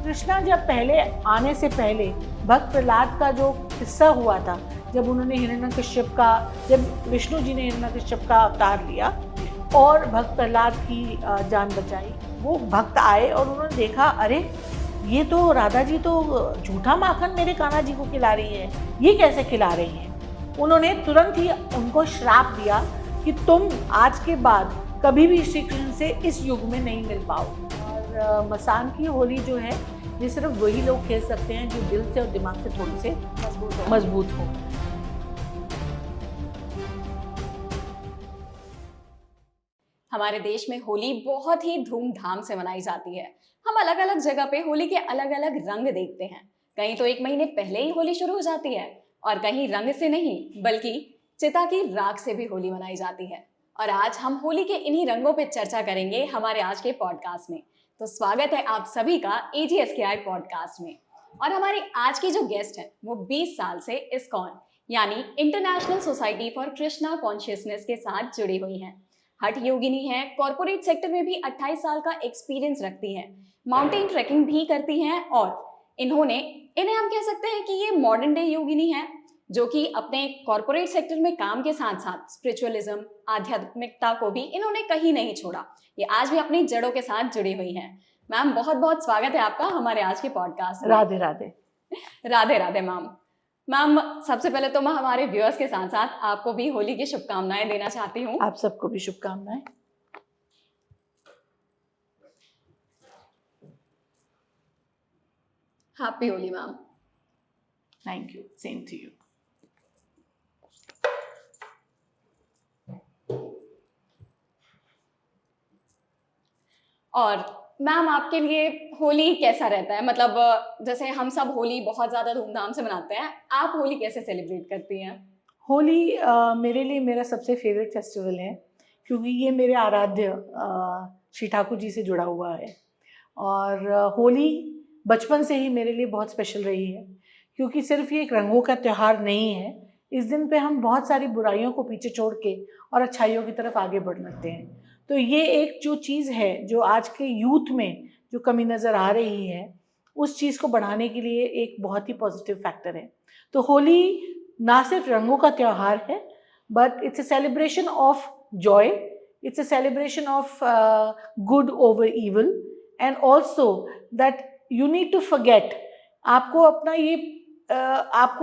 कृष्णा जब पहले आने से पहले भक्त प्रहलाद का जो किस्सा हुआ था, जब उन्होंने हिरण्यकश्यप का, जब विष्णु जी ने हिरण्यकश्यप का अवतार लिया और भक्त प्रहलाद की जान बचाई, वो भक्त आए और उन्होंने देखा, अरे ये तो राधा जी तो झूठा माखन मेरे कान्हा जी को खिला रही है, ये कैसे खिला रही हैं। उन्होंने तुरंत ही उनको श्राप दिया कि तुम आज के बाद कभी भी श्री कृष्ण से इस युग में नहीं मिल पाओ। और मसान की होली जो है, ये सिर्फ वही लोग खेल सकते हैं जो दिल से और दिमाग से थोड़े से मजबूत हो। हमारे देश में होली बहुत ही धूमधाम से मनाई जाती है। हम अलग अलग जगह पे होली के अलग अलग रंग देखते हैं। कहीं तो 1 महीने पहले ही होली शुरू हो जाती है और कहीं रंग से नहीं बल्कि चिता की राख से भी होली मनाई जाती है। और आज हम होली के इन्हीं रंगों पे चर्चा करेंगे हमारे आज के पॉडकास्ट में। तो स्वागत है आप सभी का AGSKI पॉडकास्ट में। और हमारी आज की जो गेस्ट है वो 20 साल से इस्कॉन यानी international society for Krishna consciousness के साथ जुड़ी हुई हैं। हठ योगिनी है, कॉर्पोरेट सेक्टर में भी 28 साल का एक्सपीरियंस रखती हैं, माउंटेन ट्रैकिंग भी करती हैं और इन्हें हम कह सकते हैं कि ये मॉडर्न डे योगिनी है जो कि अपने कॉर्पोरेट सेक्टर में काम के साथ साथ स्पिरिचुअलिज्म, आध्यात्मिकता को भी इन्होंने कहीं नहीं छोड़ा। ये आज भी अपनी जड़ों के साथ जुड़ी हुई हैं। मैम, बहुत बहुत स्वागत है आपका हमारे आज के पॉडकास्ट में। राधे राधे। राधे राधे मैम। मैम, सबसे पहले तो मैं हमारे व्यूअर्स के साथ साथ आपको भी होली की शुभकामनाएं देना चाहती हूँ। आप सबको भी शुभकामनाएं। Happy Holi ma'am. Thank you, same to you. और मैम, आपके लिए होली कैसा रहता है? मतलब जैसे हम सब होली बहुत ज़्यादा धूमधाम से मनाते हैं, आप होली कैसे सेलिब्रेट करती हैं? होली मेरे लिए मेरा सबसे फेवरेट फेस्टिवल है, क्योंकि ये मेरे आराध्य श्री ठाकुर जी से जुड़ा हुआ है। और होली बचपन से ही मेरे लिए बहुत स्पेशल रही है, क्योंकि सिर्फ ये एक रंगों का त्यौहार नहीं है। इस दिन पे हम बहुत सारी बुराइयों को पीछे छोड़ के और अच्छाइयों की तरफ आगे बढ़ते हैं। तो ये एक जो चीज़ है जो आज के यूथ में जो कमी नज़र आ रही है, उस चीज़ को बढ़ाने के लिए एक बहुत ही पॉजिटिव फैक्टर है। तो होली ना सिर्फ रंगों का त्यौहार है, but it's a celebration of joy, it's a celebration of good over evil, and also that you need to forget. आपको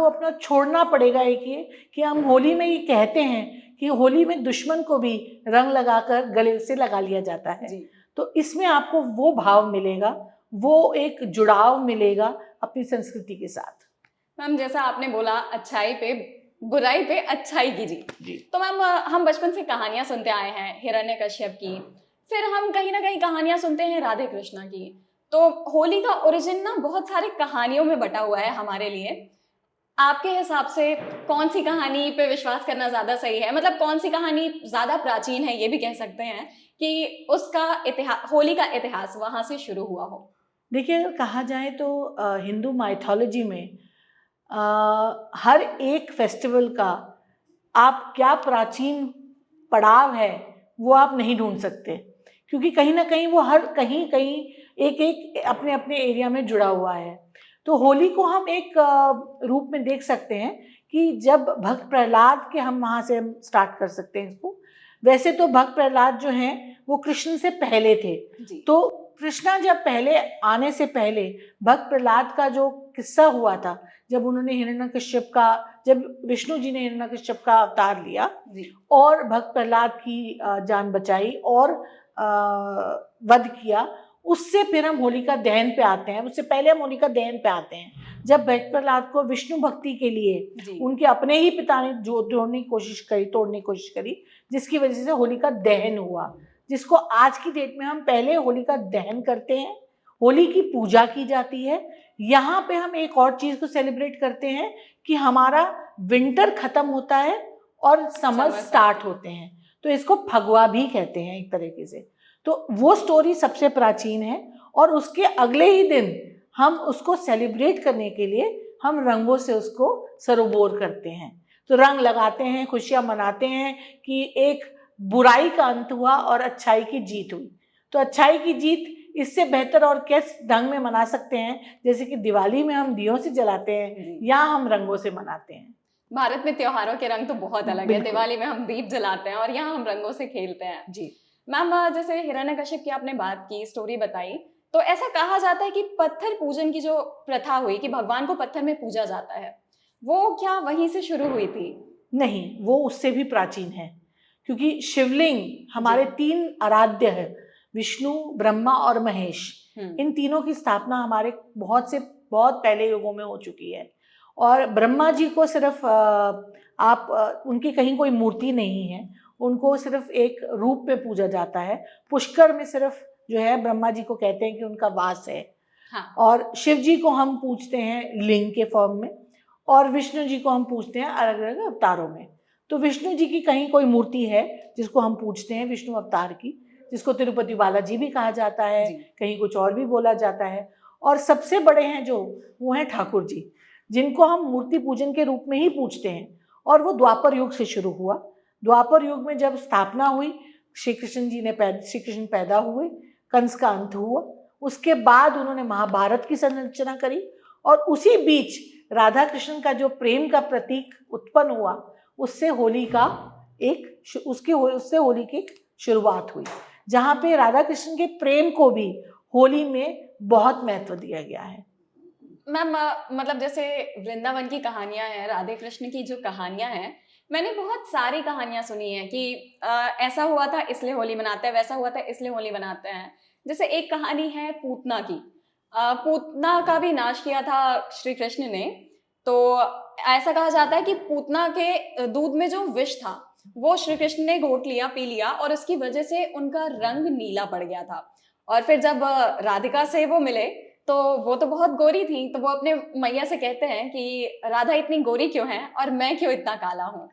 अपना छोड़ना पड़ेगा एक ये कि हम होली में ये कहते हैं कि होली में दुश्मन को भी रंग लगाकर गले से लगा लिया जाता है। तो इसमें आपको वो भाव मिलेगा, वो एक जुड़ाव मिलेगा अपनी संस्कृति के साथ। मैम, जैसा आपने बोला अच्छाई पे बुराई पे अच्छाई की जीत, तो मैम हम बचपन से कहानियां सुनते आए हैं हिरण्यकश्यप की, फिर हम कहीं ना कहीं कहानियां सुनते हैं राधे कृष्णा की। तो होली का ओरिजिन ना बहुत सारी कहानियों में बटा हुआ है हमारे लिए। आपके हिसाब से कौन सी कहानी पे विश्वास करना ज्यादा सही है? मतलब कौन सी कहानी ज्यादा प्राचीन है, ये भी कह सकते हैं कि उसका इतिहास, होली का इतिहास वहां से शुरू हुआ हो? देखिए, अगर कहा जाए तो हिंदू माइथोलॉजी में हर एक फेस्टिवल का आप क्या प्राचीन पड़ाव है वो आप नहीं ढूंढ सकते, क्योंकि कहीं ना कहीं वो हर कहीं कहीं एक एक अपने अपने एरिया में जुड़ा हुआ है। तो होली को हम एक रूप में देख सकते हैं कि जब भक्त प्रहलाद के, हम वहाँ से हम स्टार्ट कर सकते हैं इसको। वैसे तो भक्त प्रहलाद जो हैं वो कृष्ण से पहले थे। तो कृष्णा जब पहले आने से पहले भक्त प्रहलाद का जो किस्सा हुआ था, जब उन्होंने हिरण्यकश्यप का, जब विष्णु जी ने हिरण्यकश्यप का अवतार लिया और भक्त प्रहलाद की जान बचाई और वध किया, उससे फिर हम होलिका दहन पे आते हैं। उससे पहले हम होलिका दहन पे आते हैं, जब भक्त प्रहलाद को विष्णु भक्ति के लिए उनके अपने ही पिता ने जो तोड़ने की कोशिश करी, जिसकी वजह से होलिका दहन हुआ, जिसको आज की डेट में हम पहले होलिका दहन करते हैं। होली की पूजा की जाती है। यहाँ पे हम एक और चीज़ को सेलिब्रेट करते हैं कि हमारा विंटर खत्म होता है और समर स्टार्ट होते हैं, तो इसको फगवा भी कहते हैं एक तरीके से। तो वो स्टोरी सबसे प्राचीन है और उसके अगले ही दिन हम उसको सेलिब्रेट करने के लिए हम रंगों से उसको सरोबोर करते हैं। तो रंग लगाते हैं, खुशियाँ मनाते हैं कि एक बुराई का अंत हुआ और अच्छाई की जीत हुई। तो अच्छाई की जीत इससे बेहतर और किस ढंग में मना सकते हैं, जैसे कि दिवाली में हम दियों से जलाते हैं, जी। या हम रंगों से मनाते हैं। भारत में त्योहारों के रंग तो बहुत अलग है। बिल्कुल। दिवाली में हम दीप जलाते हैं और यहाँ हम रंगों से खेलते हैं। जी। मैम जैसे हिरण्यकशिप की आपने बात की, स्टोरी बताई, तो ऐसा कहा जाता है कि पत्थर पूजन की जो प्रथा हुई कि भगवान को पत्थर में पूजा जाता है, वो क्या वहीं से शुरू हुई थी? नहीं, वो उससे भी प्राचीन है, क्योंकि शिवलिंग हमारे जी। 3 आराध्य है, विष्णु, ब्रह्मा और महेश। हम्म। इन तीनों की स्थापना हमारे बहुत पहले युगों में हो चुकी है। और ब्रह्मा जी को सिर्फ उनकी कहीं कोई मूर्ति नहीं है, उनको सिर्फ एक रूप में पूजा जाता है। पुष्कर में सिर्फ जो है ब्रह्मा जी को कहते हैं कि उनका वास है। हाँ। और शिव जी को हम पूजते हैं लिंग के फॉर्म में, और विष्णु जी को हम पूजते हैं अलग अलग अवतारों में। तो विष्णु जी की कहीं कोई मूर्ति है जिसको हम पूजते हैं, विष्णु अवतार की, जिसको तिरुपति बालाजी भी कहा जाता है, जी। कहीं कुछ और भी बोला जाता है। और सबसे बड़े हैं जो, वो हैं ठाकुर जी, जिनको हम मूर्ति पूजन के रूप में ही पूजते हैं। और वो द्वापर युग से शुरू हुआ। द्वापर युग में जब स्थापना हुई, श्री कृष्ण पैदा हुए, कंस का अंत हुआ, उसके बाद उन्होंने महाभारत की संरचना करी, और उसी बीच राधा कृष्ण का जो प्रेम का प्रतीक उत्पन्न हुआ, उससे होली की शुरुआत हुई, जहाँ पे राधा कृष्ण के प्रेम को भी होली में बहुत महत्व दिया गया है। मैम मतलब जैसे वृंदावन की कहानियां हैं, राधे कृष्ण की जो कहानियां हैं, मैंने बहुत सारी कहानियां सुनी है कि ऐसा हुआ था इसलिए होली मनाते हैं, वैसा हुआ था इसलिए होली मनाते हैं। जैसे एक कहानी है पूतना की। पूतना का भी नाश किया था श्री कृष्ण ने। तो ऐसा कहा जाता है कि पूतना के दूध में जो विष था वो श्री कृष्ण ने घोट लिया, पी लिया, और उसकी वजह से उनका रंग नीला पड़ गया था। और फिर जब राधिका से वो मिले तो वो तो बहुत गोरी थी, तो वो अपने मैया से कहते हैं कि राधा इतनी गोरी क्यों है और मैं क्यों इतना काला हूँ।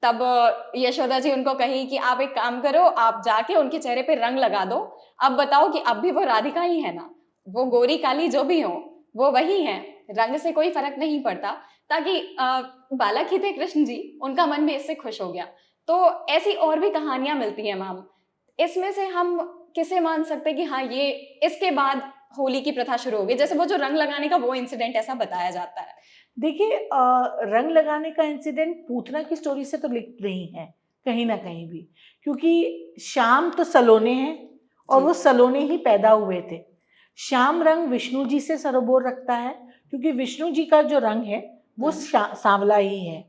तब यशोदा जी उनको कही कि आप एक काम करो, आप जाके उनके चेहरे पे रंग लगा दो, अब बताओ कि अब भी वो राधिका ही है ना, वो गोरी काली जो भी हो वो वही है, रंग से कोई फर्क नहीं पड़ता। ताकि बालक ही थे कृष्ण जी, उनका मन भी इससे खुश हो गया। तो ऐसी और भी कहानियां मिलती हैं मैम, इसमें से हम किसे मान सकते हैं कि हाँ ये इसके बाद होली की प्रथा शुरू हो गई? जैसे वो जो रंग लगाने का वो इंसिडेंट ऐसा बताया जाता है। देखिए, रंग लगाने का इंसिडेंट पूतना की स्टोरी से तो लिंक नहीं है कहीं ना कहीं भी, क्योंकि श्याम तो सलोने हैं, और वो सलोने ही पैदा हुए थे। श्याम रंग विष्णु जी से सरोबोर रखता है, क्योंकि विष्णु जी का जो रंग है वो सांवला ही है।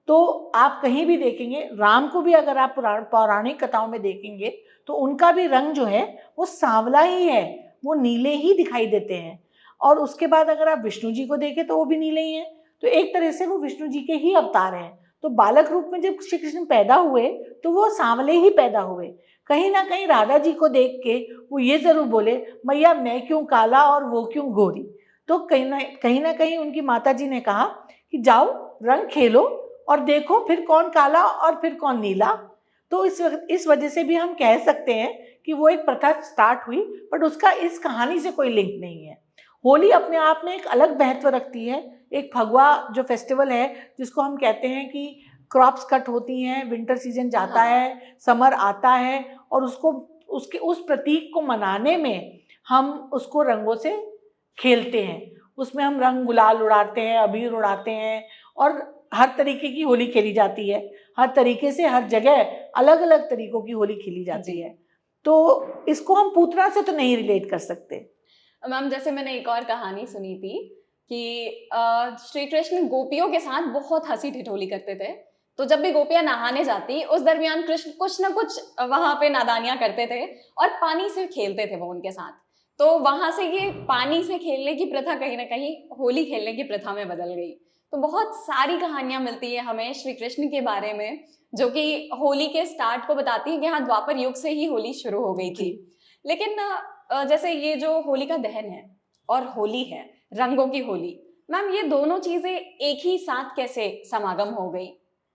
तो आप कहीं भी देखेंगे, राम को भी अगर आप पौराणिक कथाओं में देखेंगे, तो उनका भी रंग जो है वो सांवला ही है, वो नीले ही दिखाई देते हैं। और उसके बाद अगर आप विष्णु जी को देखें तो वो भी नीले ही हैं। तो एक तरह से वो विष्णु जी के ही अवतार हैं। तो बालक रूप में जब श्री कृष्ण पैदा हुए तो वो सांवले ही पैदा हुए। कहीं ना कहीं राधा जी को देख के वो ये जरूर बोले, मैया मैं क्यों काला और वो क्यों गोरी। तो कहीं ना कहीं उनकी माता जी ने कहा कि जाओ रंग खेलो और देखो फिर कौन काला और फिर कौन नीला। तो इस वजह से भी हम कह सकते हैं कि वो एक प्रथा स्टार्ट हुई, बट उसका इस कहानी से कोई लिंक नहीं है। होली अपने आप में एक अलग महत्व रखती है। एक फगवा जो फेस्टिवल है, जिसको हम कहते हैं कि क्रॉप्स कट होती हैं, विंटर सीजन जाता है, समर आता है, और उस प्रतीक को मनाने में हम उसको रंगों से खेलते हैं। उसमें हम रंग गुलाल उड़ाते हैं, अबीर उड़ाते हैं, और हर तरीके की होली खेली जाती है। हर तरीके से हर जगह अलग अलग तरीकों की होली खेली जाती है। तो इसको हम पूतना से तो नहीं रिलेट कर सकते। मैम जैसे मैंने एक और कहानी सुनी थी कि श्री कृष्ण गोपियों के साथ बहुत हंसी ठिठोली करते थे। तो जब भी गोपियां नहाने जाती उस दरमियान कृष्ण कुछ ना कुछ वहां पे नादानियां करते थे और पानी से खेलते थे वो उनके साथ। तो वहां से ये पानी से खेलने की प्रथा कहीं ना कहीं होली खेलने की प्रथा में बदल गई। तो बहुत सारी कहानियां मिलती है हमें श्री कृष्ण के बारे में, जो कि होली के स्टार्ट को बताती है कि हाँ द्वापर युग से ही होली शुरू हो गई थी। लेकिन जैसे ये जो होली का दहन है और होली है, रंगों की होली, मैम ये दोनों चीजें एक ही साथ कैसे समागम हो गई?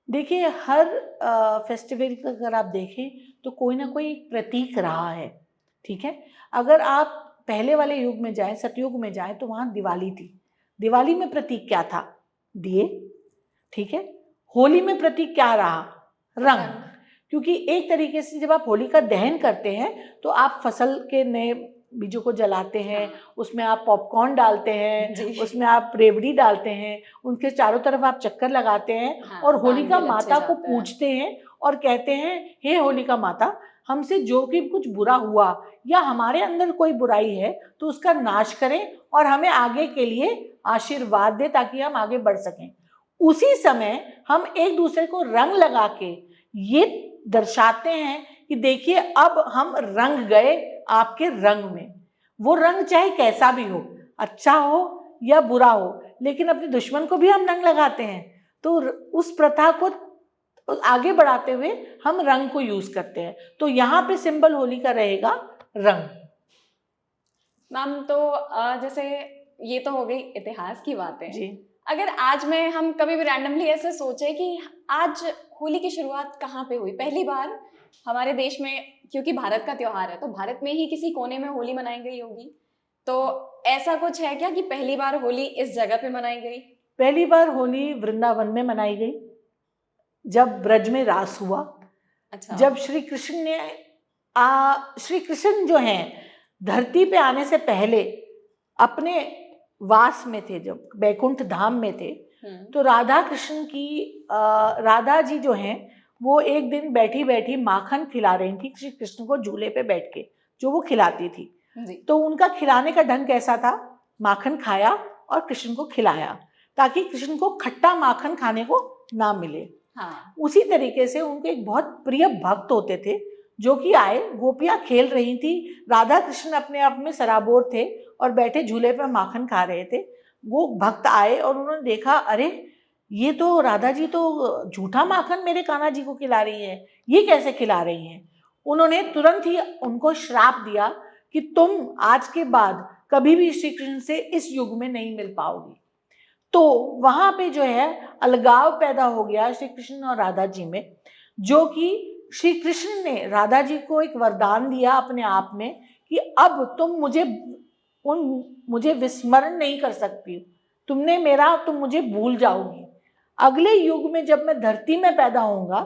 देखिए, हर फेस्टिवल का अगर आप देखें तो कोई ना कोई प्रतीक रहा है। ठीक है, अगर आप पहले वाले युग में जाएं, सतयुग में जाएं, तो वहाँ दिवाली थी। दिवाली में प्रतीक क्या था? दिए। ठीक है, होली में प्रतीक क्या रहा? रंग। क्योंकि एक तरीके से जब आप होली का दहन करते हैं तो आप फसल के नए बीजों को जलाते हैं, हाँ। उसमें आप पॉपकॉर्न डालते हैं, जी। उसमें आप रेवड़ी डालते हैं, उनके चारों तरफ आप चक्कर लगाते हैं हाँ, और होलिका पान तिल अच्छे माता को जाते हैं। पूजते हैं और कहते हैं, हे होलिका माता, हमसे जो कि कुछ बुरा हुआ या हमारे अंदर कोई बुराई है तो उसका नाश करें और हमें आगे के लिए आशीर्वाद दे ताकि हम आगे बढ़ सकें। उसी समय हम एक दूसरे को रंग लगा के ये दर्शाते हैं कि देखिए अब हम रंग गए आपके रंग में। वो रंग चाहे कैसा भी हो, अच्छा हो या बुरा हो, लेकिन अपने दुश्मन को भी हम रंग लगाते हैं। तो उस प्रथा को आगे बढ़ाते हुए हम रंग को यूज करते हैं। तो यहाँ पे सिंबल होली का रहेगा रंग। मैम तो जैसे ये तो हो गई इतिहास की बातें। जी। अगर आज में हम कभी भी रैंडमली ऐसे सोचे कि आज होली की शुरुआत कहाँ पे हुई पहली बार हमारे देश में, क्योंकि भारत का त्योहार है तो भारत में ही किसी कोने में होली मनाई गई होगी, तो ऐसा कुछ है क्या कि पहली बार होली इस जगह पे मनाई गई? पहली बार होली वृंदावन में मनाई गई, जब ब्रज में रास हुआ। अच्छा। जब श्री कृष्ण ने श्री कृष्ण जो हैं धरती पे आने से पहले अपने वास में थे, जब बैकुंठ धाम में थे, तो राधा कृष्ण की राधा जी जो हैं वो एक दिन बैठी बैठी माखन खिला रही थी श्री कृष्ण को झूले पे बैठ के, जो वो खिलाती थी। जी। तो उनका खिलाने का ढंग कैसा था, माखन खाया और कृष्ण को खिलाया ताकि कृष्ण को खट्टा माखन खाने को ना मिले। हाँ। उसी तरीके से उनके एक बहुत प्रिय भक्त होते थे जो कि आए, गोपियां खेल रही थी, राधा कृष्ण अपने आप में सराबोर थे और बैठे झूले पर माखन खा रहे थे। वो भक्त आए और उन्होंने देखा, अरे ये तो राधा जी तो झूठा माखन मेरे कान्हा जी को खिला रही है, ये कैसे खिला रही हैं। उन्होंने तुरंत ही उनको श्राप दिया कि तुम आज के बाद कभी भी श्री कृष्ण से इस युग में नहीं मिल पाओगी। तो वहां पे जो है अलगाव पैदा हो गया श्री कृष्ण और राधा जी में, जो कि श्री कृष्ण ने राधा जी को एक वरदान दिया अपने आप में कि अब तुम मुझे विस्मरण नहीं कर सकती, तुम मुझे भूल जाओगी। अगले युग में जब मैं धरती में पैदा होऊंगा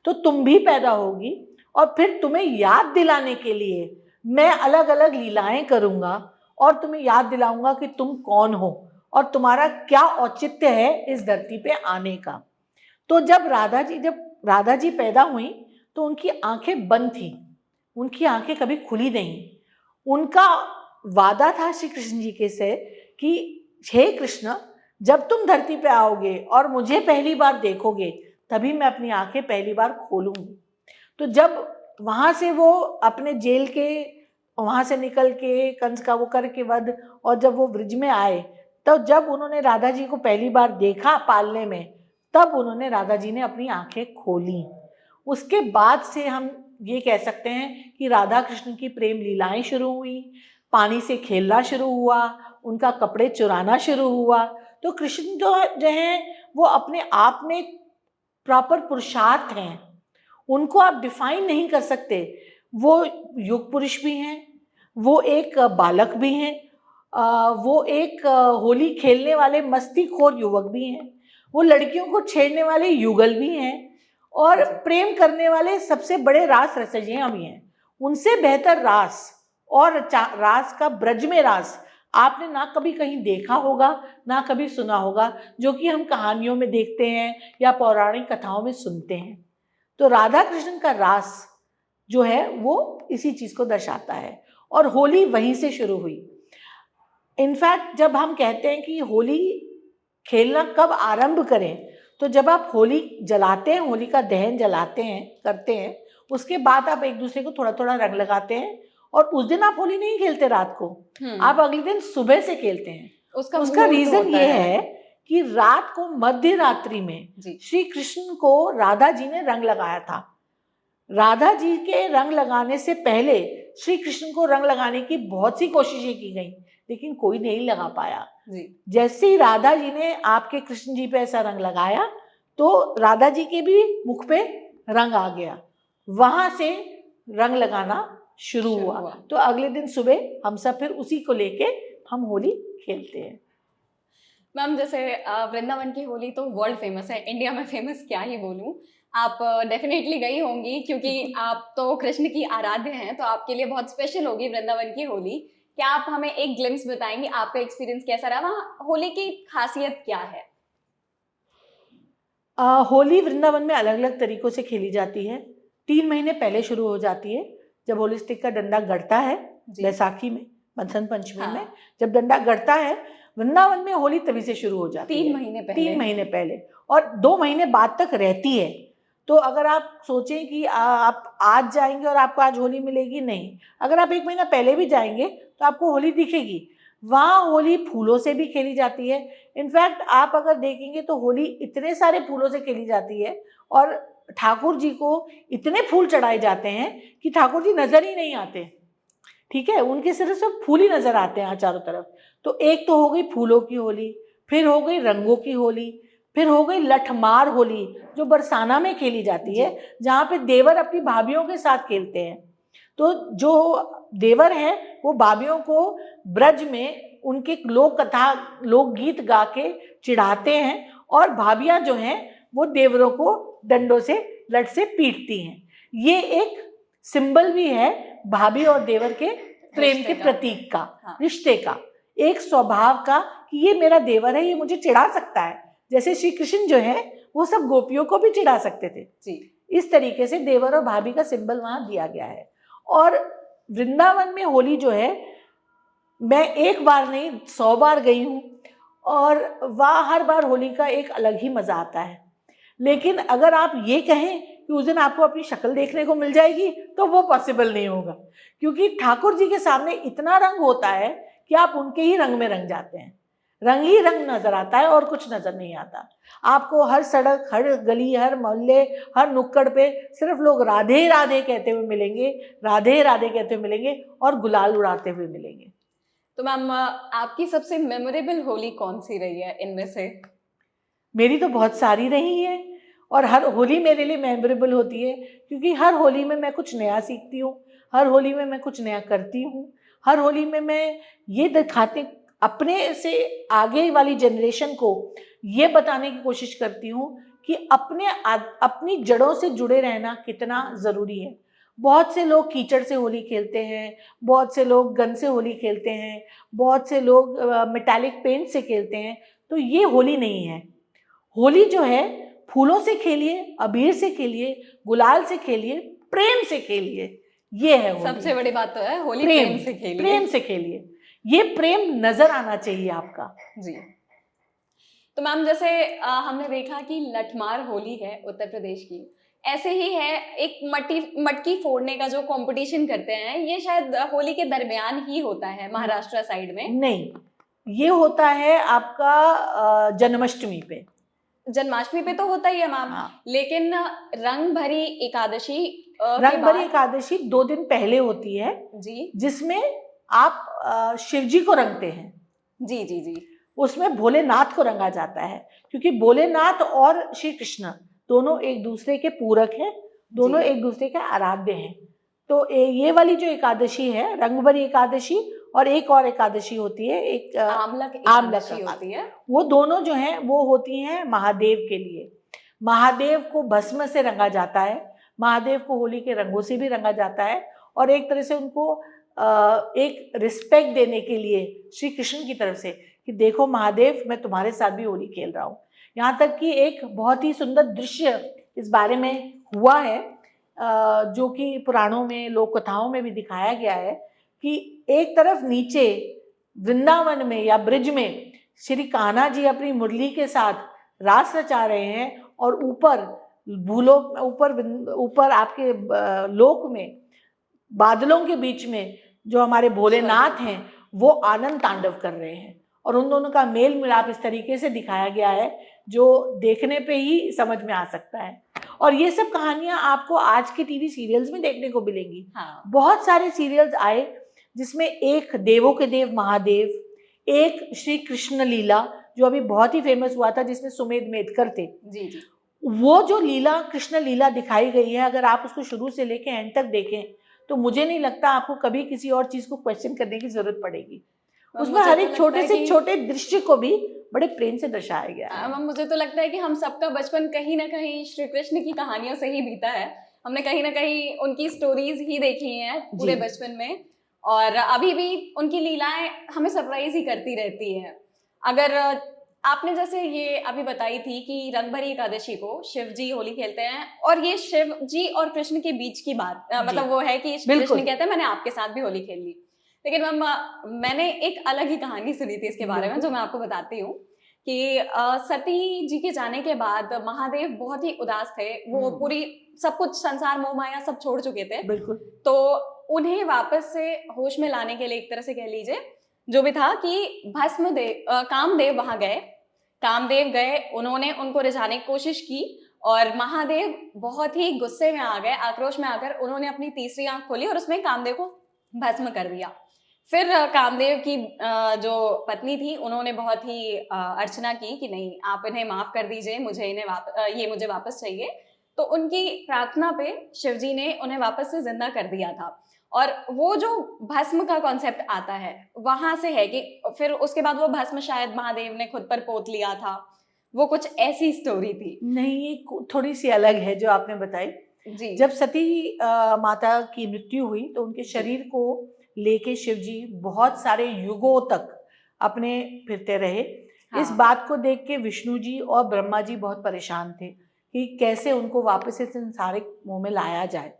तो तुम भी पैदा होगी और फिर तुम्हें याद दिलाने के लिए मैं अलग अलग लीलाएं करूंगा और तुम्हें याद दिलाऊंगा कि तुम कौन हो और तुम्हारा क्या औचित्य है इस धरती पे आने का। तो जब राधा जी पैदा हुई तो उनकी आंखें बंद थी, उनकी आंखें कभी खुली नहीं। उनका वादा था श्री कृष्ण जी के से कि हे कृष्ण, जब तुम धरती पे आओगे और मुझे पहली बार देखोगे तभी मैं अपनी आंखें पहली बार खोलूंगी। तो जब वहां से वो अपने जेल के वहां से निकल के कंस का वो करके वध, और जब वो ब्रिज में आए, तो जब उन्होंने राधा जी को पहली बार देखा पालने में, तब उन्होंने राधा जी ने अपनी आंखें खोली। उसके बाद से हम ये कह सकते हैं कि राधा कृष्ण की प्रेम लीलाएं शुरू हुई, पानी से खेलना शुरू हुआ, उनका कपड़े चुराना शुरू हुआ। तो कृष्ण जो है वो अपने आप में प्रॉपर पुरुषार्थ हैं, उनको आप डिफाइन नहीं कर सकते। वो युग पुरुष भी हैं, वो एक बालक भी हैं, वो एक होली खेलने वाले मस्तीखोर युवक भी हैं, वो लड़कियों को छेड़ने वाले युगल भी हैं और प्रेम करने वाले सबसे बड़े रास रसिया भी हैं। उनसे बेहतर रास और रास का ब्रज में रास आपने ना कभी कहीं देखा होगा ना कभी सुना होगा, जो कि हम कहानियों में देखते हैं या पौराणिक कथाओं में सुनते हैं। तो राधा कृष्ण का रास जो है वो इसी चीज को दर्शाता है और होली वहीं से शुरू हुई। इनफैक्ट जब हम कहते हैं कि होली खेलना कब आरंभ करें, तो जब आप होली जलाते हैं, होली का दहन जलाते हैं करते हैं, उसके बाद आप एक दूसरे को थोड़ा थोड़ा रंग लगाते हैं और उस दिन आप होली नहीं खेलते रात को, आप अगले दिन सुबह से खेलते हैं। उसका रीजन ये है कि रात को मध्य रात्रि में श्री कृष्ण को राधा जी ने रंग लगाया था। राधा जी के रंग लगाने से पहले श्री कृष्ण को रंग लगाने की बहुत सी कोशिशें की गई, लेकिन कोई नहीं लगा पाया। जैसे ही राधा जी ने आपके कृष्ण जी पे ऐसा रंग लगाया तो राधा जी के भी मुख पे रंग आ गया, वहां से रंग लगाना शुरू हुआ। तो अगले दिन सुबह हम सब फिर उसी को लेके हम होली खेलते हैं। मैम जैसे वृंदावन की होली तो वर्ल्ड फेमस है, इंडिया में फेमस क्या ही बोलूं। आप डेफिनेटली गई होंगी क्योंकि आप तो कृष्ण की आराध्य हैं, तो आपके लिए बहुत स्पेशल होगी वृंदावन की होली। क्या आप हमें एक ग्लिम्स बताएंगे, आपका एक्सपीरियंस कैसा रहा वहाँ, होली की खासियत क्या है? होली वृंदावन में अलग अलग तरीकों से खेली जाती है। 3 महीने पहले शुरू हो जाती है, जब होली स्टिक का डंडा गड़ता है जी। बैसाखी में, बसंत पंचमी में हाँ। जब डंडा गड़ता है, वृंदावन में होली तभी से शुरू हो जाती 3 है। महीने पहले। 3 महीने पहले, और 2 महीने बाद तक रहती है। तो अगर आप सोचें कि आप आज जाएंगे और आपको आज होली मिलेगी, नहीं। अगर आप 1 महीना पहले भी जाएंगे तो आपको होली दिखेगी। वहाँ होली फूलों से भी खेली जाती है। इनफैक्ट आप अगर देखेंगे तो होली इतने सारे फूलों से खेली जाती है, और ठाकुर जी को इतने फूल चढ़ाए जाते हैं कि ठाकुर जी नजर ही नहीं आते। ठीक है, उनके सिर्फ सब फूल ही नजर आते हैं चारों तरफ। तो एक तो हो गई फूलों की होली, फिर हो गई रंगों की होली, फिर हो गई लठमार होली जो बरसाना में खेली जाती है, जहाँ पे देवर अपनी भाभीयों के साथ खेलते हैं। तो जो देवर है वो भाभीयों को ब्रज में उनके लोक कथा लोकगीत गा के चिढ़ाते हैं, और भाभियां जो हैं वो देवरों को डंडों से लठ से पीटती हैं। ये एक सिंबल भी है भाभी और देवर के प्रेम के प्रतीक का, हाँ। रिश्ते का, एक स्वभाव का, कि ये मेरा देवर है, ये मुझे चिढ़ा सकता है। जैसे श्री कृष्ण जो है वो सब गोपियों को भी चिढ़ा सकते थे जी। इस तरीके से देवर और भाभी का सिंबल वहां दिया गया है। और वृंदावन में होली जो है, मैं एक बार नहीं 100 बार गई हूँ, और वहाँ हर बार होली का एक अलग ही मजा आता है। लेकिन अगर आप ये कहें कि उस दिन आपको अपनी शक्ल देखने को मिल जाएगी, तो वो पॉसिबल नहीं होगा, क्योंकि ठाकुर जी के सामने इतना रंग होता है कि आप उनके ही रंग में रंग जाते हैं। रंग ही रंग नजर आता है और कुछ नजर नहीं आता। आपको हर सड़क, हर गली, हर मोहल्ले, हर नुक्कड़ पे सिर्फ लोग राधे राधे कहते हुए मिलेंगे, राधे राधे कहते हुए मिलेंगे, और गुलाल उड़ाते हुए मिलेंगे। तो मैम, आपकी सबसे मेमोरेबल होली कौन सी रही है इनमें से? मेरी तो बहुत सारी रही है, और हर होली मेरे लिए मेमोरेबल होती है, क्योंकि हर होली में मैं कुछ नया सीखती हूँ, हर होली में मैं कुछ नया करती हूँ, हर होली में मैं ये दिखाते अपने से आगे वाली जनरेशन को ये बताने की कोशिश करती हूँ कि अपनी जड़ों से जुड़े रहना कितना ज़रूरी है। बहुत से लोग कीचड़ से होली खेलते हैं, बहुत से लोग गन से होली खेलते हैं, बहुत से लोग मेटालिक पेंट से खेलते हैं। तो ये होली नहीं है। होली जो है, फूलों से खेलिए, अबीर से खेलिए, गुलाल से खेलिए, प्रेम से खेलिए, ये है होली। सबसे बड़ी बात तो है होली प्रेम से खेलिए। प्रेम से खेलिए, ये प्रेम नजर आना चाहिए आपका। जी। तो मैम, जैसे हमने देखा कि लठमार होली है उत्तर प्रदेश की, ऐसे ही है एक मटकी फोड़ने का जो कंपटीशन करते हैं, ये शायद होली के दरमियान ही होता है महाराष्ट्र साइड में। नहीं, ये होता है आपका जन्माष्टमी पे। जन्माष्टमी पे तो होता ही है मैम। हाँ। लेकिन रंग भरी एकादशी रंग भरी एकादशी 2 दिन पहले होती है जी, जिसमें आप शिव जी को रंगते हैं। जी जी जी। उसमें भोलेनाथ को रंगा जाता है, क्योंकि भोलेनाथ और श्री कृष्ण दोनों एक दूसरे के पूरक हैं, दोनों एक दूसरे के आराध्य हैं। तो ये वाली जो एकादशी है, रंग भरी एकादशी, और एक और एकादशी होती है, एक आमलक एकादशी होती है। वो दोनों जो हैं वो होती हैं महादेव के लिए। महादेव को भस्म से रंगा जाता है, महादेव को होली के रंगों से भी रंगा जाता है, और एक तरह से उनको एक रिस्पेक्ट देने के लिए श्री कृष्ण की तरफ से कि देखो महादेव, मैं तुम्हारे साथ भी होली खेल रहा हूँ। यहाँ तक कि एक बहुत ही सुंदर दृश्य इस बारे में हुआ है, जो कि पुराणों में, लोक कथाओं में भी दिखाया गया है, कि एक तरफ नीचे वृंदावन में या ब्रिज में श्री कान्हा जी अपनी मुरली के साथ रास रचा रहे हैं, और ऊपर आपके लोक में बादलों के बीच में जो हमारे भोलेनाथ हैं वो आनंद तांडव कर रहे हैं। और उन दोनों का मेल मिलाप इस तरीके से दिखाया गया है जो देखने पे ही समझ में आ सकता है। और ये सब कहानियां आपको आज के टीवी सीरियल्स में देखने को मिलेंगी। हाँ। बहुत सारे सीरियल्स आए जिसमें एक देवों के देव महादेव, एक श्री कृष्ण लीला जो अभी बहुत ही फेमस हुआ था जिसमें सुमेध मेदकर थे। जी जी। वो जो लीला, कृष्ण लीला दिखाई गई है, अगर आप उसको शुरू से लेके एंड तक देखें तो मुझे नहीं लगता आपको कभी किसी और चीज को क्वेश्चन करने की जरूरत पड़ेगी। उसमें हर एक छोटे से छोटे दृश्य को भी बड़े प्रेम से दर्शाया गया है। मैम मुझे तो लगता है कि हम सबका बचपन कहीं ना कहीं श्री कृष्ण की कहानियों से ही बीता है। हमने कहीं ना कहीं उनकी स्टोरीज ही देखी हैं पूरे जी। बचपन में, और अभी भी उनकी लीलाएं हमें सरप्राइज ही करती रहती हैं। अगर आपने जैसे ये अभी बताई थी कि रंगभरी एकादशी को शिव जी होली खेलते हैं, और ये शिव जी और कृष्ण के बीच की बात मतलब वो है कि बिल्कुल। कृष्ण कहते हैं मैंने आपके साथ भी होली खेल ली। लेकिन मैम मैंने एक अलग ही कहानी सुनी थी इसके बारे में, जो मैं आपको बताती हूँ कि सती जी के जाने के बाद महादेव बहुत ही उदास थे। वो पूरी सब कुछ संसार मोह माया सब छोड़ चुके थे। बिल्कुल। तो उन्हें वापस से होश में लाने के लिए एक तरह से कह लीजिए जो भी था कि कामदेव वहां गए। कामदेव गए, उन्होंने उनको रिझाने की कोशिश की, और महादेव बहुत ही गुस्से में आ गए, आक्रोश में आकर उन्होंने अपनी तीसरी आंख खोली और उसमें कामदेव को भस्म कर दिया। फिर कामदेव की जो पत्नी थी उन्होंने बहुत ही अर्चना की कि नहीं आप इन्हें माफ कर दीजिए, मुझे ये मुझे वापस चाहिए। तो उनकी प्रार्थना पे शिवजी ने उन्हें वापस से जिंदा कर दिया था। और वो जो भस्म का कॉन्सेप्ट आता है वहां से है कि फिर उसके बाद वो भस्म शायद महादेव ने खुद पर पोत लिया था। वो कुछ ऐसी स्टोरी थी। नहीं, ये थोड़ी सी अलग है जो आपने बताई। जी। जब सती माता की मृत्यु हुई तो उनके शरीर को लेके शिव जी बहुत सारे युगों तक अपने फिरते रहे। इस हाँ। बात को देख के विष्णु जी और ब्रह्मा जी बहुत परेशान थे कि कैसे उनको वापस से संसारिक मोह में लाया जाए।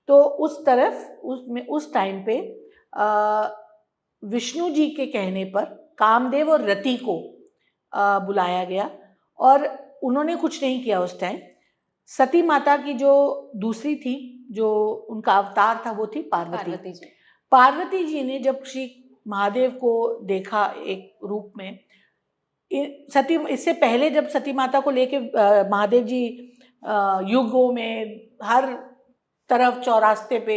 तो उस टाइम पे विष्णु जी के कहने पर कामदेव और रति को बुलाया गया, और उन्होंने कुछ नहीं किया उस टाइम। सती माता की जो दूसरी थी, जो उनका अवतार था, वो थी पार्वती जी। पार्वती जी ने जब श्री महादेव को देखा एक रूप में, इससे पहले जब सती माता को लेके महादेव जी युगों में हर तरफ चौरास्ते पे,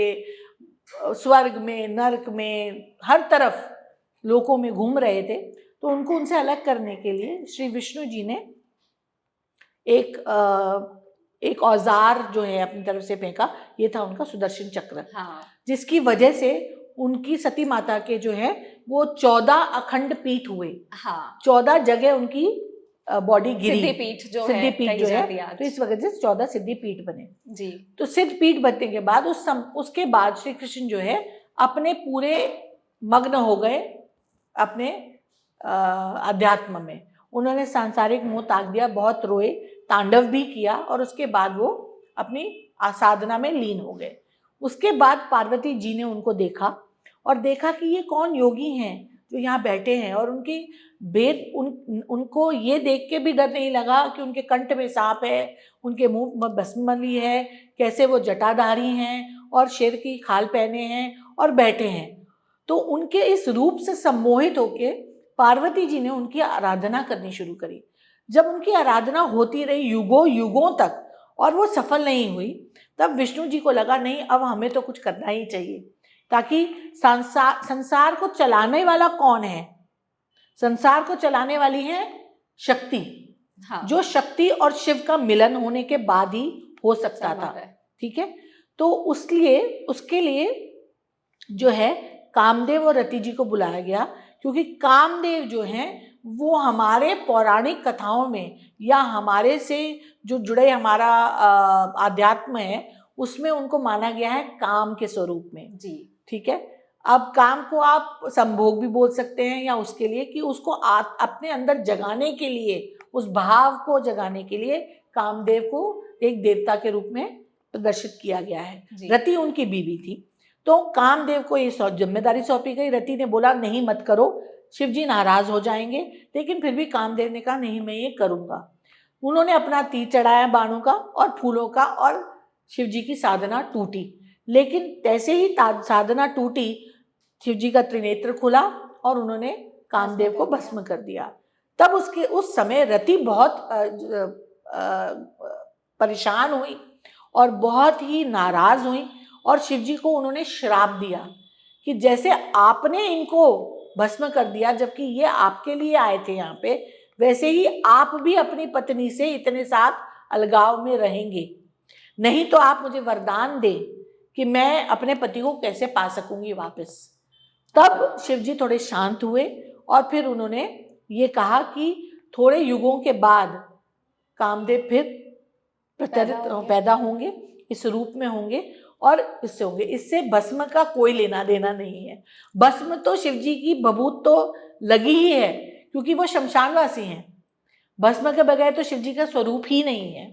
स्वर्ग में, नरक में, हर तरफ लोकों में घूम रहे थे, तो उनको उनसे अलग करने के लिए श्री विष्णु जी ने एक औजार जो है अपनी तरफ से फेंका। ये था उनका सुदर्शन चक्र। हाँ। जिसकी वजह से उनकी सती माता के जो है वो 14 अखंड पीठ हुए। हाँ। 14 जगह उनकी बॉडी गिरी। सिद्धिपीठ जो है सिद्धिपीठ कही जो जाती है, आज। तो इस वजह से 14 सिद्धिपीठ बने। जी। तो सिद्धपीठ बनने के बाद उसके बाद श्री कृष्ण जो है अपने पूरे मग्न हो गए अपने अध्यात्म में। उन्होंने सांसारिक मोह त्याग दिया, बहुत रोए, तांडव भी किया, और उसके बाद वो अपनी साधना में लीन हो गए। उसके बाद पार्वती जी ने उनको देखा और देखा कि ये कौन योगी हैं जो यहाँ बैठे हैं, और उनको ये देख के भी डर नहीं लगा कि उनके कंठ में सांप है, उनके मुंह में भस्मली है, कैसे वो जटाधारी हैं और शेर की खाल पहने हैं और बैठे हैं। तो उनके इस रूप से सम्मोहित होके पार्वती जी ने उनकी आराधना करनी शुरू करी। जब उनकी आराधना होती रही युगों युगों तक और वो सफल नहीं हुई, तब विष्णु जी को लगा नहीं, अब हमें तो कुछ करना ही चाहिए, ताकि संसार को चलाने वाला कौन है? संसार को चलाने वाली है शक्ति। हाँ। जो शक्ति और शिव का मिलन होने के बाद ही हो सकता था। ठीक है, तो उसके लिए जो है कामदेव और रति जी को बुलाया गया, क्योंकि कामदेव जो हैं वो हमारे पौराणिक कथाओं में या हमारे से जो जुड़े हमारा आध्यात्म है उसमें उनको माना गया है काम के स्वरूप में। जी ठीक है। अब काम को आप संभोग भी बोल सकते हैं, या उसके लिए कि उसको अपने अंदर जगाने के लिए, उस भाव को जगाने के लिए कामदेव को एक देवता के रूप में प्रदर्शित किया गया है। रति उनकी बीवी थी, तो कामदेव को ये जिम्मेदारी सौंपी गई। रति ने बोला नहीं मत करो, शिव जी नाराज हो जाएंगे, लेकिन फिर भी कामदेव ने कहा नहीं मैं ये करूँगा। उन्होंने अपना तीर चढ़ाया बाणों का और फूलों का, और शिव जी की साधना टूटी। लेकिन जैसे ही साधना टूटी, शिव जी का त्रिनेत्र खुला और उन्होंने कामदेव को भस्म कर दिया। तब उस समय रति बहुत परेशान हुई और बहुत ही नाराज हुई, और शिव जी को उन्होंने श्राप दिया कि जैसे आपने इनको भस्म कर दिया जबकि ये आपके लिए आए थे यहाँ पे, वैसे ही आप भी अपनी पत्नी से इतने साथ अलगाव में रहेंगे, नहीं तो आप मुझे वरदान दें कि मैं अपने पति को कैसे पा सकूंगी वापस। तब शिव जी थोड़े शांत हुए और फिर उन्होंने ये कहा कि थोड़े युगों के बाद कामदेव फिर पैदा होंगे, इस रूप में होंगे और इससे होंगे। इससे भस्म का कोई लेना देना नहीं है। भस्म तो शिव जी की भभूत तो लगी ही है, क्योंकि वो शमशानवासी हैं। भस्म के बगैर तो शिव जी का स्वरूप ही नहीं है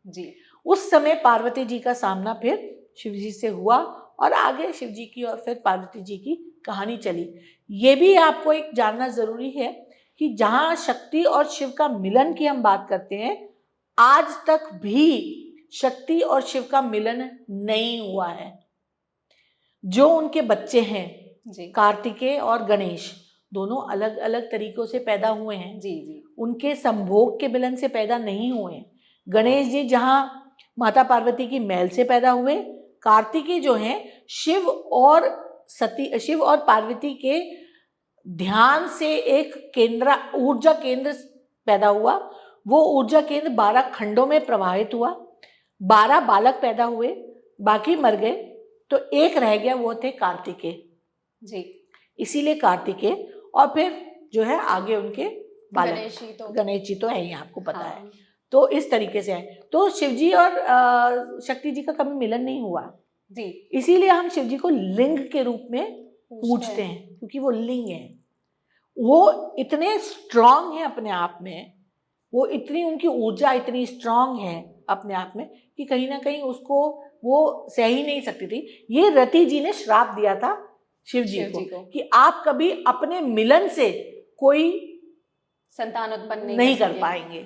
जी। उस समय पार्वती जी का सामना फिर शिव जी से हुआ और आगे शिव जी की और फिर पार्वती जी की कहानी चली। ये भी आपको एक जानना जरूरी है कि जहाँ शक्ति और शिव का मिलन की हम बात करते हैं, आज तक भी शक्ति और शिव का मिलन नहीं हुआ है। जो उनके बच्चे हैं जी कार्तिकेय और गणेश, दोनों अलग अलग तरीकों से पैदा हुए हैं। जी जी उनके संभोग के मिलन से पैदा नहीं हुए। गणेश जी जहाँ माता पार्वती की महल से पैदा हुए, कार्तिकेय जो हैं शिव और पार्वती के ध्यान से एक ऊर्जा केंद्र पैदा हुआ। वो ऊर्जा केंद्र 12 खंडों में प्रवाहित हुआ। 12 बालक पैदा हुए, बाकी मर गए, तो एक रह गया, वो थे कार्तिकेय जी। इसीलिए कार्तिकेय। और फिर जो है आगे उनके बालक गणेश जी तो है ही, आपको पता हाँ। है। तो इस तरीके से है। तो शिव जी और शक्ति जी का कभी मिलन नहीं हुआ जी। इसीलिए हम शिव जी को लिंग के रूप में पूजते हैं, क्योंकि वो लिंग है। वो इतने स्ट्रांग है अपने आप में, वो इतनी उनकी ऊर्जा इतनी स्ट्रांग है अपने आप में कि कहीं ना कहीं उसको वो सह ही नहीं सकती थी। ये रति जी ने श्राप दिया था शिव जी को कि आप कभी अपने मिलन से कोई संतान उत्पन्न नहीं कर पाएंगे।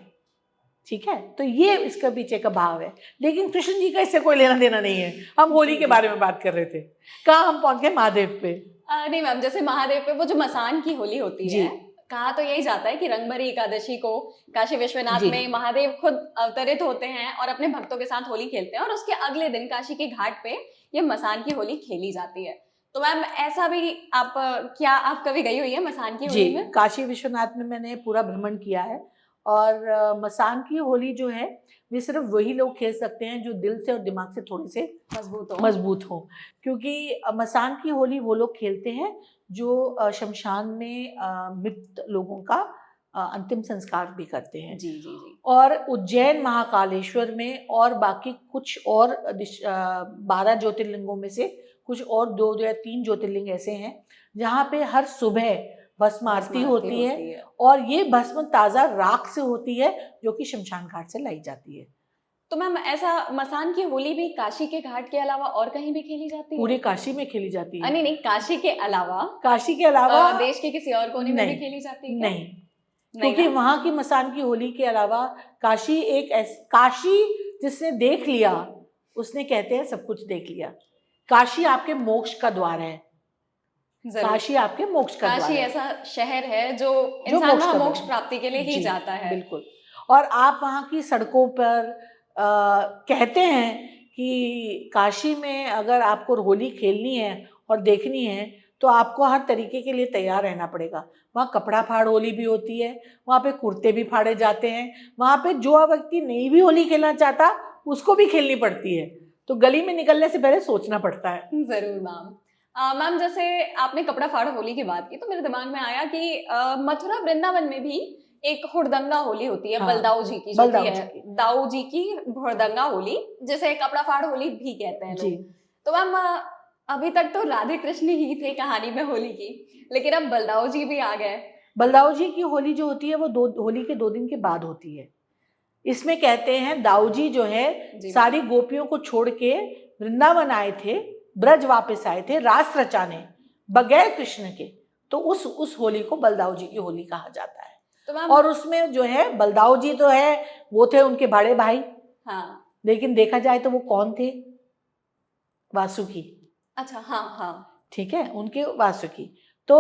ठीक है, तो ये इसका पीछे का भाव है। लेकिन कृष्ण जी का इससे कोई लेना देना नहीं है। हम होली के बारे में बात कर रहे थे, कहाँ हम पहुंच गए? महादेव पे। नहीं मैम, जैसे महादेव पे वो जो मसान की होली होती है, कहा तो यही जाता है कि रंगभरी एकादशी को काशी विश्वनाथ में महादेव खुद अवतरित होते हैं और अपने भक्तों के साथ होली खेलते हैं, और उसके अगले दिन काशी के घाट पे ये मसान की होली खेली जाती है। तो मैम ऐसा भी आप कभी गई हुई है मसान की होली में? काशी विश्वनाथ में मैंने पूरा भ्रमण किया है। और मसान की होली जो है वे सिर्फ वही लोग खेल सकते हैं जो दिल से और दिमाग से थोड़े से मजबूत हो। क्योंकि मसान की होली वो लोग खेलते हैं जो शमशान में मृत लोगों का अंतिम संस्कार भी करते हैं। जी जी जी। और उज्जैन महाकालेश्वर में और बाकी कुछ और 12 ज्योतिर्लिंगों में से कुछ और 2 या 3 ज्योतिर्लिंग ऐसे हैं जहाँ पे हर सुबह भस्म आरती होती है। और ये भस्म ताज़ा राख से होती है जो कि शमशान घाट से लाई जाती है। तो मैम ऐसा मसान की होली भी काशी के घाट के अलावा और कहीं भी खेली जाती है? पूरे काशी में खेली जाती है। नहीं, काशी के अलावा देश के किसी और कोने में भी खेली जाती है क्या? नहीं, क्योंकि वहाँ की मसान की होली के अलावा काशी जिसने देख लिया उसने, कहते हैं, सब कुछ देख लिया। काशी आपके मोक्ष का द्वार है। काशी आपके मोक्ष का द्वार है। काशी ऐसा शहर है जो इंसान वहाँ मोक्ष प्राप्ति के लिए ही जाता है। बिल्कुल। और आप वहाँ की सड़कों पर कहते हैं कि काशी में अगर आपको होली खेलनी है और देखनी है तो आपको हर तरीके के लिए तैयार रहना पड़ेगा। वहाँ कपड़ा फाड़ होली भी होती है, वहाँ पे कुर्ते भी फाड़े जाते हैं, वहाँ पे जो व्यक्ति नहीं भी होली खेलना चाहता उसको भी खेलनी पड़ती है। तो गली में निकलने से पहले सोचना पड़ता है। जरूर मैम। मैम जैसे आपने कपड़ा फाड़ होली की बात की तो मेरे दिमाग में आया कि मथुरा वृंदावन में भी एक हुड़दंगा होली होती है। हाँ, बलदाऊ जी की दाऊ जी की हुड़दंगा होली, जिसे कपड़ा फाड़ होली भी कहते हैं लोग। तो मैम अभी तक तो राधे कृष्ण ही थे कहानी में होली की, लेकिन अब बलदाऊ जी भी आ गए। बलदाऊ जी की होली जो होती है वो होली के 2 दिन के बाद होती है। इसमें कहते हैं दाऊ जी जो है सारी गोपियों को छोड़ के वृंदावन आए थे, ब्रज वापस आए थे रास रचाने बगैर कृष्ण के। तो उस होली को बलदाऊ जी की होली कहा जाता है। तो और उसमें जो है बलदाऊ जी तो है वो थे उनके बड़े भाई। हाँ, लेकिन देखा जाए तो वो कौन थे? वासुकी। अच्छा, हाँ, ठीक है, उनके वासुकी। तो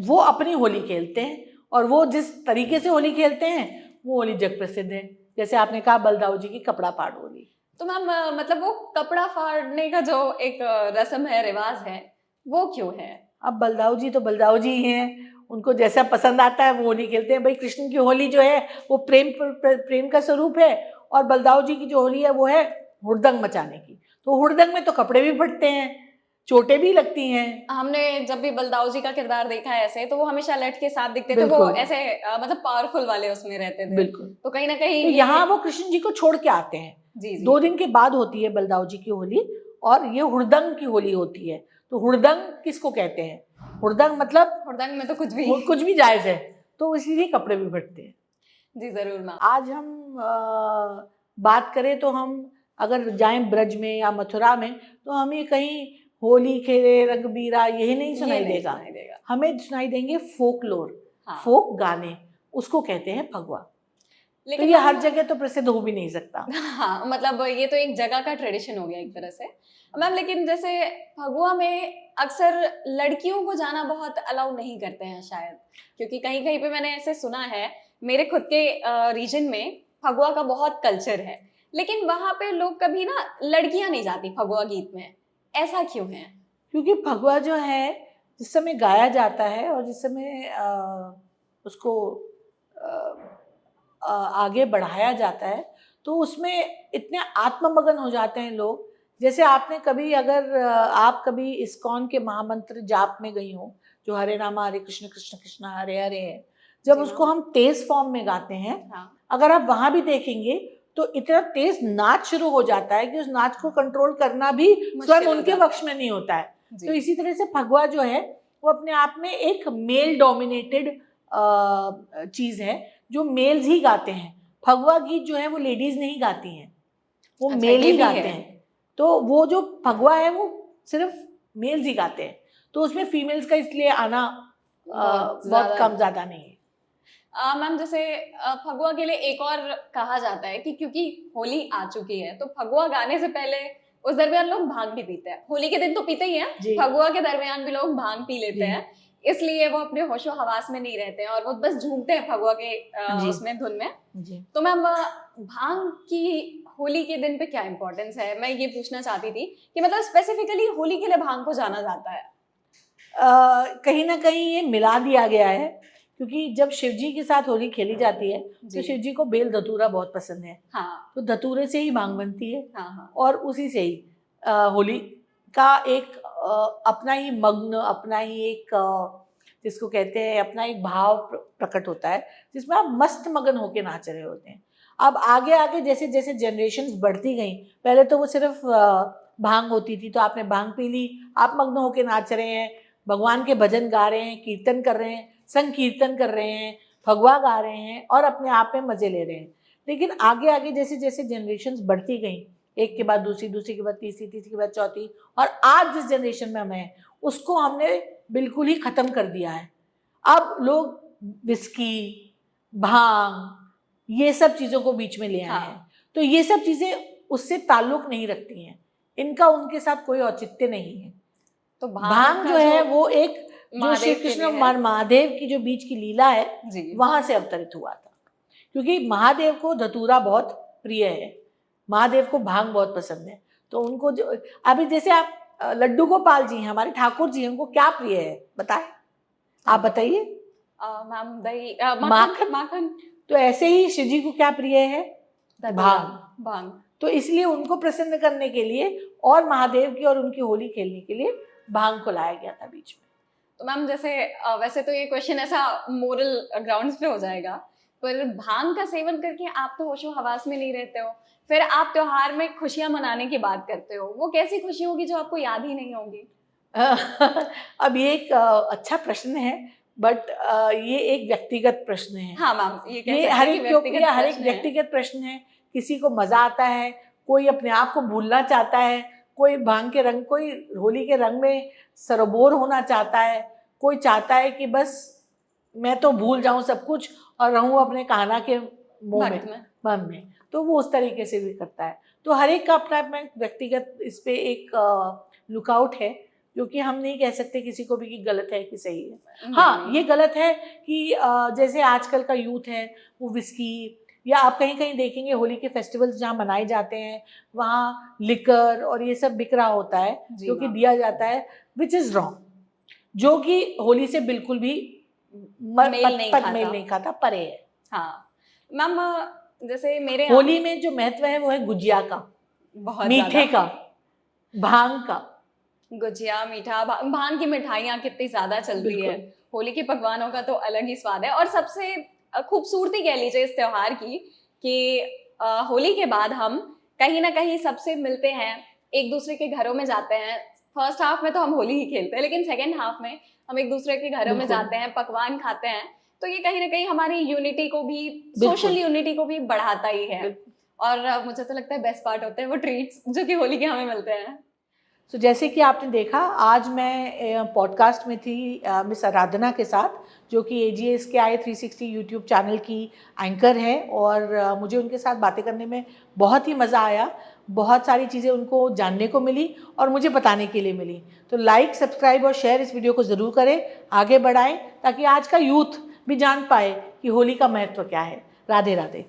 वो अपनी होली खेलते हैं और वो जिस तरीके से होली खेलते हैं वो होली जग प्रसिद्ध है। जैसे आपने कहा बलदाऊ जी की कपड़ा फाड़ होली। तो मैम मतलब वो कपड़ा फाड़ने का जो एक रस्म है, रिवाज है, वो क्यों है? अब बलदाऊ जी तो बलदाऊ जी ही हैं, उनको जैसा पसंद आता है वो होली खेलते हैं। भाई कृष्ण की होली जो है वो प्रेम का स्वरूप है और बलदाऊ जी की जो होली है वो है हुड़दंग मचाने की। तो हुड़दंग में तो कपड़े भी फटते हैं, चोटें भी लगती हैं। हमने जब भी बलदाऊ जी का किरदार देखा है ऐसे, तो वो हमेशा लठ के साथ दिखते थे, वो बिल्कुल ऐसे मतलब पावरफुल वाले उसमें रहते थे। बिल्कुल। तो कहीं ना कहीं तो यहाँ वो कृष्ण जी को छोड़ के आते हैं। जी जी 2 दिन के बाद होती है बलदाऊ जी की होली, और ये हुड़दंग की होली होती है। तो हुड़दंग किसको कहते हैं? हुड़दंग मतलब हुड़दंग में तो कुछ भी जायज है, तो इसीलिए कपड़े भी फटते हैं। जी जरूर मैम। आज हम बात करें तो हम अगर जाएं ब्रज में या मथुरा में, तो हमें कहीं होली खेले रंगबीरा यही नहीं ये सुनाई नहीं देगा। सुनाई देगा। हमें सुनाई देंगे फोकलोर, हाँ। फोक गाने, उसको कहते हैं फगवा। तो लेकिन ये हर मैम जगह तो प्रसिद्ध हो भी नहीं सकता। हाँ, मतलब ये तो एक जगह का ट्रेडिशन हो गया एक तरह से मैम। लेकिन जैसे फगुआ में अक्सर लड़कियों को जाना बहुत अलाउ नहीं करते हैं शायद, क्योंकि कहीं कहीं पे मैंने ऐसे सुना है, मेरे खुद के रीजन में फगुआ का बहुत कल्चर है, लेकिन वहां पे लोग कभी ना लड़कियां नहीं जाती फगुआ गीत में, ऐसा क्यों है? क्योंकि फगवा जो है, जिस समय गाया जाता है और जिस समय उसको आगे बढ़ाया जाता है, तो उसमें इतने आत्ममगन हो जाते हैं लोग। जैसे आपने कभी अगर आप कभी इस्कॉन के महामंत्र जाप में गई हो, जो हरे रामा हरे कृष्ण कृष्ण कृष्ण हरे हरे है, जब जी उसको मैम। हम तेज फॉर्म में गाते हैं, हाँ अगर आप वहां भी देखेंगे तो इतना तेज नाच शुरू हो जाता है कि उस नाच को कंट्रोल करना भी मुश्किल स्वयं हो उनके जाता वश में नहीं होता है। जी तो इसी तरह से फगवा जो है, वो अपने आप में एक मेल डोमिनेटेड चीज है, जो मेल्स ही गाते हैं। फगवा गीत जो है वो लेडीज नहीं गाती हैं, वो अच्छा, मेल ये ही भी गाते है। हैं। तो वो जो फगवा है वो सिर्फ मेल्स ही गाते हैं, तो उसमें फीमेल्स का इसलिए आना बहुत कम ज्यादा नहीं है। मैम जैसे फगुआ के लिए एक और कहा जाता है कि क्योंकि होली आ चुकी है, तो फगुआ गाने से पहले उस दरमियान लोग भांग भी पीते हैं। होली के दिन तो पीते ही हैं, जी फगुआ के दरमियान भी लोग भांग पी लेते जी हैं, इसलिए वो अपने होशो हवास में नहीं रहते हैं और वो बस झूमते हैं फगुआ के जी उसमें धुन में। जी। तो मैम भांग की होली के दिन पे क्या इम्पोर्टेंस है, मैं ये पूछना चाहती थी कि मतलब स्पेसिफिकली होली के लिए भांग को जाना जाता है? कहीं ना कहीं ये मिला दिया गया है, क्योंकि जब शिव जी के साथ होली खेली जाती है, तो जी शिव जी को बेल धतूरा बहुत पसंद है। हाँ तो धतूरे से ही भांग बनती है, हाँ हाँ और उसी से ही होली का एक अपना ही मग्न, अपना ही एक जिसको कहते हैं अपना एक भाव प्रकट होता है, जिसमें आप मस्त मगन होके नाच रहे होते हैं। अब आगे आगे जैसे जैसे जनरेशन्स बढ़ती गई, पहले तो वो सिर्फ भांग होती थी, तो आपने भांग पी ली, आप मग्न होके नाच रहे हैं, भगवान के भजन गा रहे हैं, कीर्तन कर रहे हैं, संकीर्तन कर रहे हैं, फगवा गा रहे हैं, और अपने आप में मजे ले रहे हैं। लेकिन आगे आगे जैसे जैसे जनरेशन्स बढ़ती गई, एक के बाद दूसरी, दूसरी के बाद तीसरी, तीसरी के बाद चौथी, और आज जिस जनरेशन में हम हैं, उसको हमने बिल्कुल ही खत्म कर दिया है। अब लोग विस्की, भांग, ये सब चीजों को बीच में ले आए हैं। हाँ। तो ये सब चीजें उससे ताल्लुक नहीं रखती हैं, इनका उनके साथ कोई औचित्य नहीं है। तो भांग का जो है वो एक जो श्री महादेव के कृष्ण लिए है। महादेव की जो बीच की लीला है, जी वहां से अवतरित हुआ था। क्योंकि महादेव को धतूरा बहुत प्रिय है, महादेव को भांग बहुत पसंद है। तो उनको जो अभी जैसे आप लड्डू गोपाल जी हैं, हमारे ठाकुर जी हैं, उनको क्या प्रिय है बताएं, आप बताइए। मैम दही माखन। माखन। तो ऐसे ही शिव जी को क्या प्रिय है? धतूरा, भांग। भांग। तो इसलिए उनको प्रसन्न करने के लिए और महादेव की और उनकी होली खेलने के लिए भांग को लाया गया था बीच में। तो मैम जैसे वैसे तो ये क्वेश्चन ऐसा मोरल ग्राउंड्स पे हो जाएगा, पर भांग का सेवन करके आप तो होशो हवास में नहीं रहते हो, फिर आप त्योहार में खुशियां मनाने की बात करते हो, वो कैसी खुशी होगी जो आपको याद ही नहीं होगी? अब ये एक अच्छा प्रश्न है, बट ये एक व्यक्तिगत प्रश्न है। हाँ मैम, ये कह ये सकते हर हैं कि एक के ऊपर, हर एक प्रश्न है। व्यक्तिगत प्रश्न है। किसी को मजा आता है, कोई अपने आप को भूलना चाहता है, कोई भांग के रंग, कोई होली के रंग में सरबोर होना चाहता है, कोई चाहता है कि बस मैं तो भूल जाऊं सब कुछ और रहूं अपने कान्हा के मुंह भक्त में, में। मन में। तो वो उस तरीके से भी करता है। तो हर एक का अपना अपना व्यक्तिगत इस पे एक लुकआउट है, जो कि हम नहीं कह सकते किसी को भी कि गलत है कि सही है। हाँ, ये गलत है कि जैसे आजकल का यूथ है वो विस्की, या आप कहीं कहीं देखेंगे होली के फेस्टिवल्स जहाँ मनाए जाते हैं, वहाँ लिकर और ये सब बिक रहा होता है, जी जो कि मैम। दिया जाता है, विच इज़ रॉन्ग, जो कि होली से बिल्कुल भी मेल नहीं खाता। मेल नहीं खाता, परे है। हाँ मैम, जैसे मेरे यहाँ होली में जो महत्व है वो है गुजिया का, बहुत मीठे ज्यादा। का, भांग का। गुजिया, मीठा, भांग की मिठाइयाँ कितनी ज़्यादा चलती है। बिल्कुल। होली के पकवानों का तो अलग ही स्वाद है और सबसे खूबसूरती कह लीजिए इस त्योहार की कि होली के बाद हम कहीं न कहीं सबसे मिलते हैं, एक-दूसरे के घरों में जाते हैं। फर्स्ट हाफ में तो हम होली ही खेलते हैं, लेकिन सेकंड हाफ में हम एक-दूसरे के घरों में बिल्कुल, जाते हैं, पकवान खाते हैं। तो ये कहीं न कहीं हमारी यूनिटी को भी, सोशल बिल्कुल, यूनिटी को भी बढ़ाता ही है। बिल्कुल। और मुझे तो लगता है बेस्ट पार्ट होते हैं वो ट्रीट्स जो कि होली के हमें मिलते हैं। तो जैसे कि आपने देखा, आज मैं पॉडकास्ट में थी मिस आराधना के साथ, जो कि एजीएस के आई 360 यूट्यूब चैनल की एंकर है, और मुझे उनके साथ बातें करने में बहुत ही मज़ा आया। बहुत सारी चीज़ें उनको जानने को मिली और मुझे बताने के लिए मिली। तो लाइक, सब्सक्राइब और शेयर इस वीडियो को ज़रूर करें, आगे बढ़ाएं, ताकि आज का यूथ भी जान पाए कि होली का महत्व क्या है। राधे राधे।